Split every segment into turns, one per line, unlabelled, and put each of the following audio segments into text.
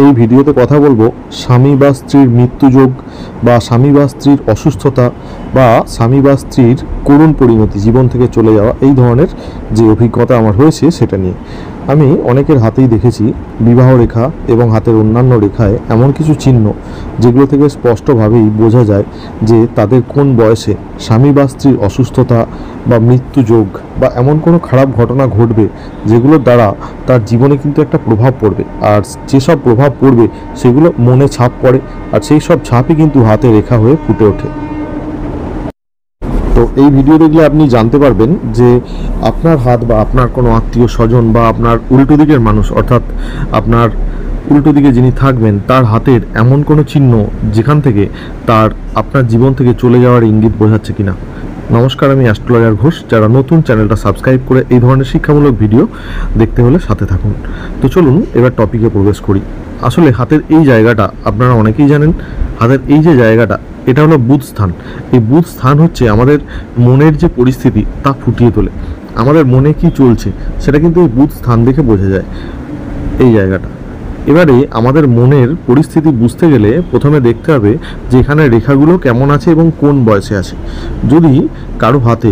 এই ভিডিওতে কথা বলবো স্বামী বা স্ত্রীর মৃত্যুযোগ বা স্বামী বা স্ত্রীর অসুস্থতা বা স্বামী বা স্ত্রীর করুণ পরিণতি, জীবন থেকে চলে যাওয়া, এই ধরনের যে অভিজ্ঞতা আমার হয়েছে সেটা নিয়ে। আমি অনেকের হাতেই দেখেছি বিবাহ রেখা এবং হাতের অন্যান্য রেখায় এমন কিছু চিহ্ন যেগুলো থেকে স্পষ্টভাবেই বোঝা যায় যে তাদের কোন বয়সে স্বামী বা স্ত্রীর অসুস্থতা বা মৃত্যুযোগ বা এমন কোনো খারাপ ঘটনা ঘটবে যেগুলোর দ্বারা তার জীবনে কিন্তু একটা প্রভাব পড়বে। আর যেসব প্রভাব পড়বে সেগুলো মনে ছাপ পড়ে, আর সেই সব ছাপই কিন্তু হাতে রেখা হয়ে ফুটে ওঠে। তো এই ভিডিও দেখলে আপনি জানতে পারবেন যে আপনার হাত বা আপনার কোনো আত্মীয় স্বজন বা আপনার উল্টো দিকের মানুষ, অর্থাৎ আপনার উল্টো দিকে যিনি থাকবেন তার হাতের এমন কোনো চিহ্ন যেখান থেকে তার আপনার জীবন থেকে চলে যাওয়ার ইঙ্গিত বোঝাচ্ছে কিনা। নমস্কার, আমি অ্যাস্ট্রোলজার ঘোষ। যারা নতুন, চ্যানেলটা সাবস্ক্রাইব করে এই ধরনের শিক্ষামূলক ভিডিও দেখতে হলে সাথে থাকুন। তো চলুন এবার টপিকে প্রবেশ করি। আসলে হাতের এই জায়গাটা আপনারা অনেকেই জানেন। হাতের এই যে জায়গাটা, এটা হলো বুধ স্থান। এই বুধ স্থান হচ্ছে আমাদের মনের যে পরিস্থিতি তা ফুটিয়ে তোলে। আমাদের মনে কি চলছে সেটা কিন্তু এই বুধ স্থান দেখে বোঝা যায়, এই জায়গাটা। এবারে আমাদের মনের পরিস্থিতি বুঝতে গেলে প্রথমে দেখতে হবে যে এখানে রেখাগুলো কেমন আছে এবং কোন বয়সে আছে। যদি কারো হাতে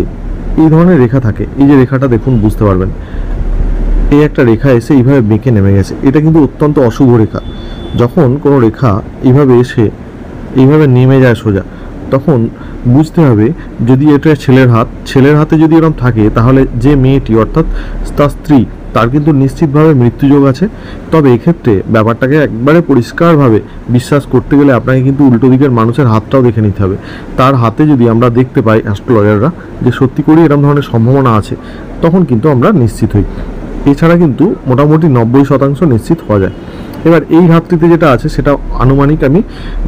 এই ধরনের রেখা থাকে, এই যে রেখাটা দেখুন, বুঝতে পারবেন এই একটা রেখা এসে এইভাবে বেঁকে নেমে গেছে, এটা কিন্তু অত্যন্ত অশুভ রেখা। যখন কোনো রেখা এইভাবে এসে এইভাবে নেমে যায় সোজা, তখন বুঝতে হবে যদি এটা ছেলের হাতে যদি এরকম থাকে, তাহলে যে মেয়েটি অর্থাৎ তার স্ত্রী, তার কিন্তু নিশ্চিতভাবে মৃত্যুযোগ আছে। তবে এক্ষেত্রে ব্যাপারটাকে একবারে পরিষ্কারভাবে বিশ্বাস করতে গেলে আপনাকে কিন্তু উল্টো দিকের মানুষের হাতটাও দেখে নিতে হবে। তার হাতে যদি আমরা দেখতে পাই অ্যাস্ট্রোলজাররা যে সত্যি করেই এরকম ধরনের সম্ভাবনা আছে, তখন কিন্তু আমরা নিশ্চিত হই। এছাড়া কিন্তু মোটামুটি 90% নিশ্চিত হওয়া যায়। এবার এই হাতটিতে যেটা আছে সেটা আনুমানিক আমি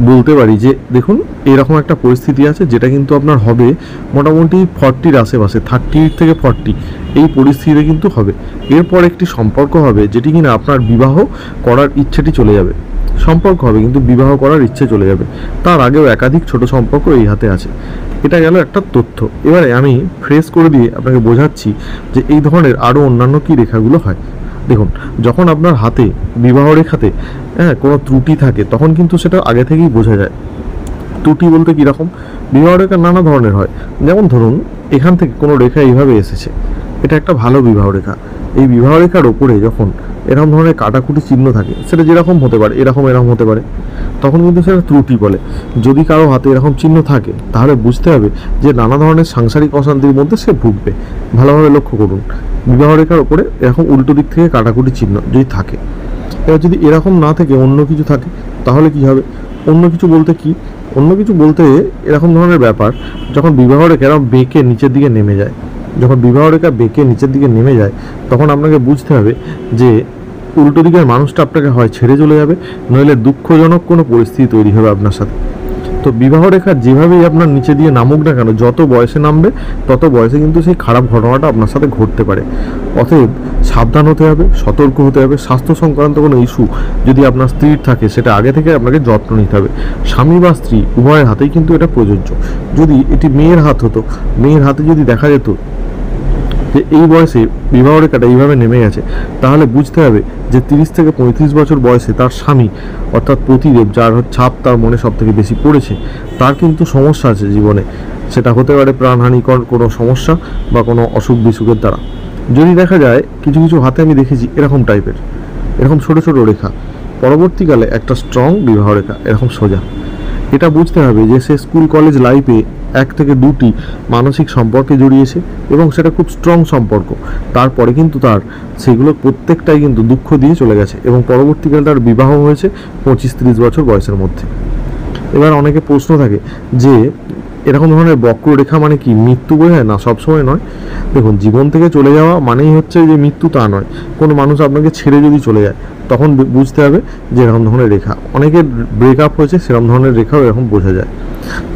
বলতে পারি যে দেখুন এরকম একটা পরিস্থিতি আছে, যেটা কিন্তু আপনার হবে মোটামুটি 40-র আশেপাশে, 30 থেকে 40 এই পরিস্থিতিতে কিন্তু হবে। এরপর একটি সম্পর্ক হবে যেটি কিনা আপনার বিবাহ করার ইচ্ছেটি চলে যাবে। সম্পর্ক হবে কিন্তু বিবাহ করার ইচ্ছে চলে যাবে। তার আগেও একাধিক ছোট সম্পর্ক এই হাতে আছে। এটা গেল একটা তথ্য। এবারে আমি ফ্রেশ করে দিয়ে আপনাকে বোঝাচ্ছি যে এই ধরনের আরও অন্যান্য কী রেখাগুলো হয়। দেখুন, যখন আপনার হাতে বিবাহ রেখাতে কোনো ত্রুটি থাকে, তখন কিন্তু সেটা আগে থেকেই বোঝা যায়। ত্রুটি বলতে কীরকম, বিবাহ রেখা নানা ধরনের হয়। যেমন ধরুন এখান থেকে কোনো রেখা এইভাবে এসেছে, এটা একটা ভালো বিবাহ রেখা। এই বিবাহ রেখার ওপরে যখন এরকম ধরনের কাটাকুটি চিহ্ন থাকে, সেটা যেরকম হতে পারে, এরকম হতে পারে, তখন কিন্তু সেটা ত্রুটি বলে। যদি কারো হাতে এরকম চিহ্ন থাকে, তাহলে বুঝতে হবে যে নানা ধরনের সাংসারিক অশান্তির মধ্যে সে ভুগবে। ভালোভাবে লক্ষ্য করুন, বিবাহ রেখার ওপরে এরকম উল্টো দিক থেকে কাটাকুটি চিহ্ন যদি থাকে। এবার যদি এরকম না থেকে অন্য কিছু থাকে, তাহলে কি হবে? অন্য কিছু বলতে কি, অন্য কিছু বলতে এরকম ধরনের ব্যাপার, যখন বিবাহ রেখা এরকম বেঁকে নিচের দিকে নেমে যায়, যখন বিবাহ রেখা বেঁকে নিচের দিকে নেমে যায়, তখন আপনাকে বুঝতে হবে যে উল্টো দিকের মানুষটা আপনাকে হয় ছেড়ে চলে যাবে, নইলে দুঃখজনক কোনো পরিস্থিতি তৈরি হবে আপনার সাথে। তো বিবাহ রেখা যেভাবেই আপনার নিচে দিয়ে নামুক না কেন, যত বয়সে নামবে তত বয়সে কিন্তু সেই খারাপ ঘটনাটা আপনার সাথে ঘটতে পারে। অতএব সাবধান হতে হবে, সতর্ক হতে হবে। স্বাস্থ্য সংক্রান্ত কোনো ইস্যু যদি আপনার স্ত্রীর থাকে, সেটা আগে থেকে আপনাকে যত্ন নিতে হবে। স্বামী বা স্ত্রী উভয়ের হাতেই কিন্তু এটা প্রযোজ্য। যদি এটি মেয়ের হাত হতো, মেয়ের হাতে যদি দেখা যেত যে এই বয়সে বিবাহ রেখাটা এইভাবে নেমে গেছে, তাহলে বুঝতে হবে যে 30 থেকে 35 বছর বয়সে তার স্বামী অর্থাৎ পতিদেব, যার ছাপ তার মনে সব থেকে বেশি পড়েছে, তার কিন্তু সমস্যা আছে জীবনে। সেটা হতে পারে প্রাণহানিকর কোনো সমস্যা বা কোনো অসুখ বিসুখের দ্বারা। যদি দেখা যায় কিছু কিছু হাতে আমি দেখেছি এরকম টাইপের, এরকম ছোট ছোট রেখা, পরবর্তীকালে একটা স্ট্রং বিবাহ রেখা এরকম সোজা। এটা বুঝতে হবে যে সে স্কুল কলেজ লাইফে 1 থেকে 2টি মানসিক সম্পর্কে জড়িয়েছে এবং সেটা খুব স্ট্রং সম্পর্ক। তারপরে কিন্তু তার সেগুলো প্রত্যেকটাই কিন্তু দুঃখ দিয়ে চলে গেছে এবং পরবর্তীকালে তার বিবাহ হয়েছে 25-30 বছর বয়সের মধ্যে। এবার অনেকে প্রশ্ন থাকে যে এরকম ধরনের বক্ররেখা মানে কি মৃত্যু বোঝায়? না, সবসময় নয়। দেখুন, জীবন থেকে চলে যাওয়া মানেই হচ্ছে যে মৃত্যু তা নয়। কোনো মানুষ আপনাকে ছেড়ে যদি চলে যায়, তখন বুঝতে হবে যে এরকম ধরনের রেখা। অনেকের ব্রেকআপ হয়েছে, সেরকম ধরনের রেখাও এরকম বোঝা যায়।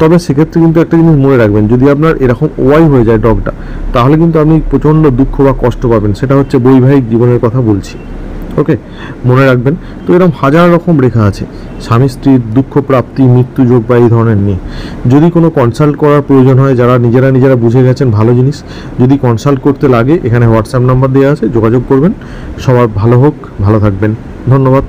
তবে সেক্ষেত্রে কিন্তু একটা জিনিস মনে রাখবেন, যদি আপনার এরকম ওয়াই হয়ে যায় ডগটা, তাহলে কিন্তু আপনি প্রচণ্ড দুঃখ বা কষ্ট পাবেন। সেটা হচ্ছে বৈবাহিক জীবনের কথা বলছি। ওকে, মনে রাখবেন। তো এরকম হাজার রকম রেখা আছে স্বামী স্ত্রীর দুঃখ প্রাপ্তি, মৃত্যুযোগ বা এই ধরনের নিয়ে। যদি কোনো কনসাল্ট করার প্রয়োজন হয়, যারা নিজেরা বুঝে গেছেন ভালো জিনিস, যদি কনসাল্ট করতে লাগে, এখানে হোয়াটসঅ্যাপ নাম্বার দেওয়া আছে, যোগাযোগ করবেন। সবার ভালো হোক, ভালো থাকবেন। ধন্যবাদ।